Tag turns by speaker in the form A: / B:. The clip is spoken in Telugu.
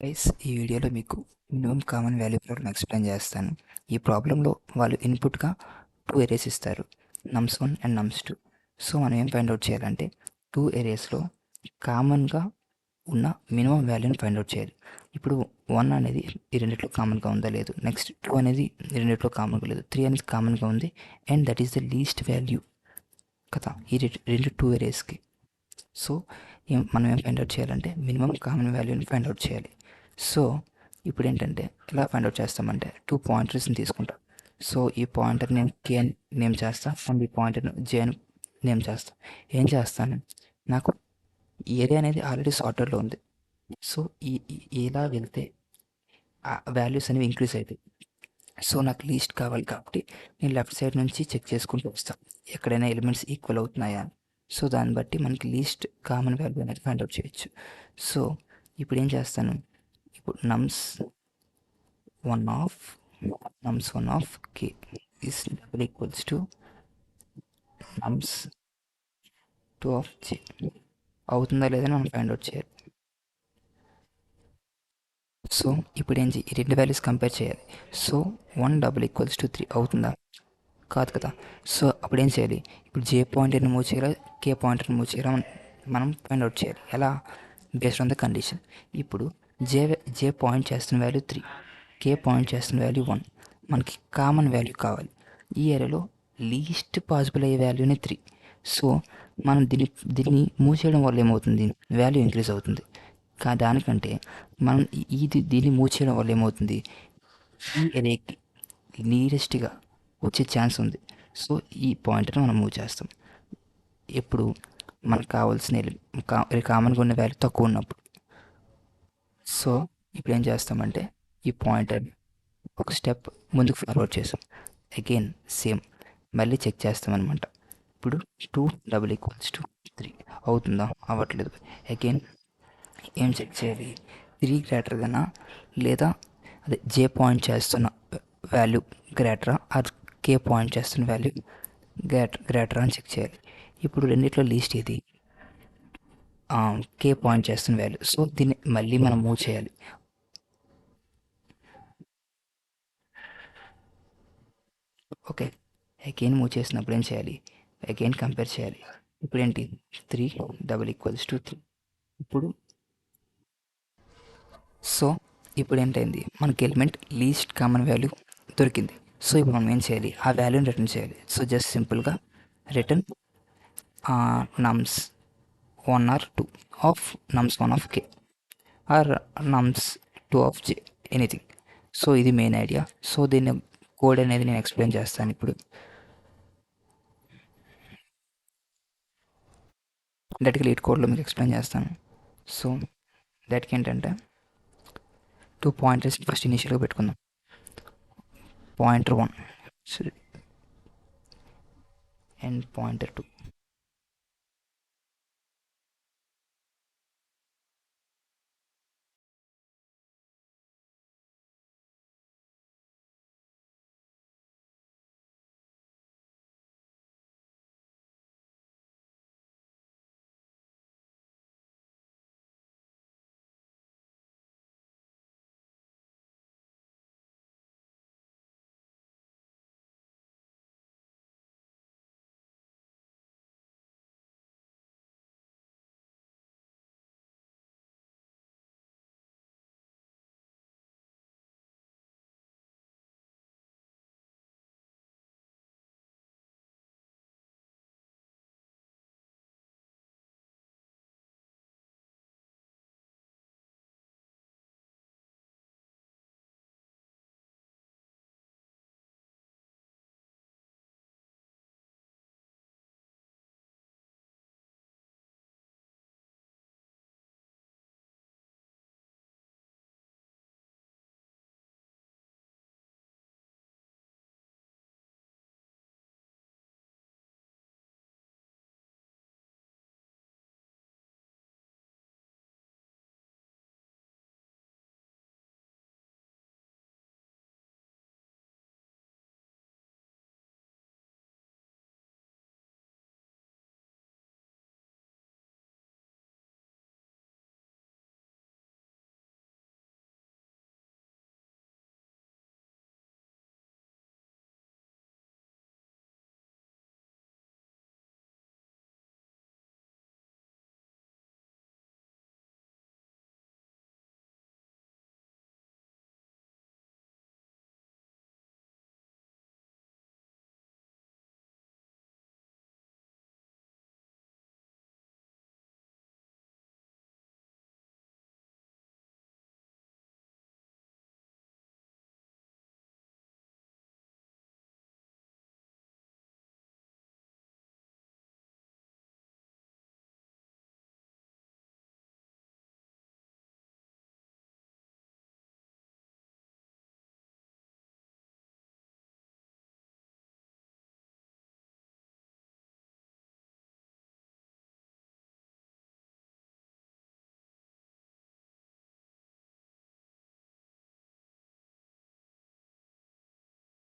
A: గైస్, ఈ వీడియోలో మీకు minimum common value problem explain చేస్తాను. ఈ ప్రాబ్లంలో వాళ్ళు ఇన్పుట్గా 2 అరేస్ ఇస్తారు, నమ్స్ 1 అండ్ నమ్స్ 2. సో మనం ఏం ఫైండ్ అవుట్ చేయాలంటే 2 అరేస్లో కామన్గా ఉన్న మినిమం వాల్యూని ఫైండ్ అవుట్ చేయాలి. ఇప్పుడు 1 అనేది ఈ రెండిట్లో కామన్గా ఉందా లేదు, నెక్స్ట్ 2 అనేది ఈ రెండిట్లో కామన్గా లేదు, 3 అనేది కామన్గా ఉంది, and that is the least value కదా ఈ రెండు 2 అరేస్కి. సో మనం ఏం ఫైండ్ అవుట్ చేయాలంటే మినిమం కామన్ వాల్యూని ఫైండ్ అవుట్ చేయాలి. సో ఇప్పుడు ఏంటంటే ఎలా ఫైండ్ అవుట్ చేస్తామంటే 2 పాయింటర్స్ని తీసుకుంటాం. సో ఈ పాయింటర్ నేను కే అని నేమ్ చేస్తా, అండ్ ఈ పాయింటర్ను జే అని నేమ్ చేస్తా. ఏం చేస్తాను, నాకు ఏరియా అనేది ఆల్రెడీ సార్టర్లో ఉంది. సో ఇలా వెళ్తే ఆ వాల్యూస్ అనేవి ఇంక్రీజ్ అవుతాయి. సో నాకు లీస్ట్ కావాలి కాబట్టి నేను లెఫ్ట్ సైడ్ నుంచి చెక్ చేసుకుంటూ వస్తాను ఎక్కడైనా ఎలిమెంట్స్ ఈక్వల్ అవుతున్నాయా అని. సో దాన్ని బట్టి మనకి లీస్ట్ కామన్ వాల్యూ అనేది ఫైండ్ అవుట్ చేయొచ్చు. సో ఇప్పుడు ఏం చేస్తాను, ఇప్పుడు nums one of K is double equals to nums 2 of J. అవుతుందా లేదని మనం ఫైండ్ అవుట్ చేయాలి. సో ఇప్పుడు ఏం చేయాలి, ఈ రెండు వాల్యూస్ కంపేర్ చేయాలి. సో 1 డబుల్ ఈక్వల్స్ టు 3 అవుతుందా, కాదు కదా. సో అప్పుడు ఏం చేయాలి, ఇప్పుడు జే పాయింటర్ని మూవ్ చేయాలి, కే పాయింటర్ని మూవ్ చేయాలి, మనం ఫైండ్ అవుట్ చేయాలి. ఎలా, బేస్డ్ ఆన్ ద కండిషన్. ఇప్పుడు జే పాయింట్ చేస్తున్న వాల్యూ 3, కే పాయింట్ చేస్తున్న వాల్యూ 1, మనకి కామన్ వాల్యూ కావాలి. ఈ ఏరియాలో లీస్ట్ పాసిబుల్ అయ్యే వాల్యూని 3. సో మనం దీన్ని మూవ్ చేయడం వల్ల ఏమవుతుంది, వాల్యూ ఇంక్రీజ్ అవుతుంది. దానికంటే మనం దీన్ని మూవ్ చేయడం వల్ల ఏమవుతుంది, ఈ ఏరియాకి నియరెస్ట్గా వచ్చే ఛాన్స్ ఉంది. సో ఈ పాయింట్ని మనం మూవ్ చేస్తాం ఎప్పుడు మనకు కావాల్సిన కామన్గా ఉన్న వాల్యూ తక్కువ ఉన్నప్పుడు. సో ఇప్పుడు ఏం చేస్తామంటే ఈ పాయింటర్ ఒక స్టెప్ ముందుకు ఫార్వర్డ్ చేసాం, అగైన్ సేమ్ మళ్ళీ చెక్ చేస్తామన్నమాట. ఇప్పుడు 2 డబుల్ ఈక్వల్స్ టు 3 అవుతుందా, అవ్వట్లేదు. అగైన్ ఏం చెక్ చేయాలి, 3 గ్రేటర్ దెనా లేదా అదే జే పాయింట్ చేస్తున్న వాల్యూ గ్రేటరా ఆర్ కే పాయింట్ చేస్తున్న వాల్యూ గ్రేటరా అని చెక్ చేయాలి. ఇప్పుడు రెండిట్లో లీస్ట్ ఇది కే పాయింట్ చేస్తున్న వాల్యూ. సో దీన్ని మళ్ళీ మనం మూవ్ చేయాలి. ఓకే, అగైన్ మూవ్ చేసినప్పుడు ఏం చేయాలి, అగైన్ కంపేర్ చేయాలి. ఇప్పుడు ఏంటి, 3 డబుల్ ఈక్వల్స్ టు 3. సో ఇప్పుడు ఏంటైంది, మనకి ఎలిమెంట్ లీస్ట్ కామన్ వాల్యూ దొరికింది. సో ఇప్పుడు మనం ఏం చేయాలి, ఆ వాల్యూని రిటర్న్ చేయాలి. సో జస్ట్ సింపుల్గా return nums 1 or 2 of nums 1 of K or nums 2 of J, anything. So ఇది మెయిన్ ఐడియా. సో దీన్ని కోడ్ అనేది నేను ఎక్స్ప్లెయిన్ చేస్తాను ఇప్పుడు. డైరెక్ట్గా లీడ్ కోడ్లో మీకు ఎక్స్ప్లెయిన్ చేస్తాను. సో దానికి ఏంటంటే 2 పాయింటర్స్ ఫస్ట్ ఇనిషియల్గా పెట్టుకుందాం. Pointer 1 and pointer 2.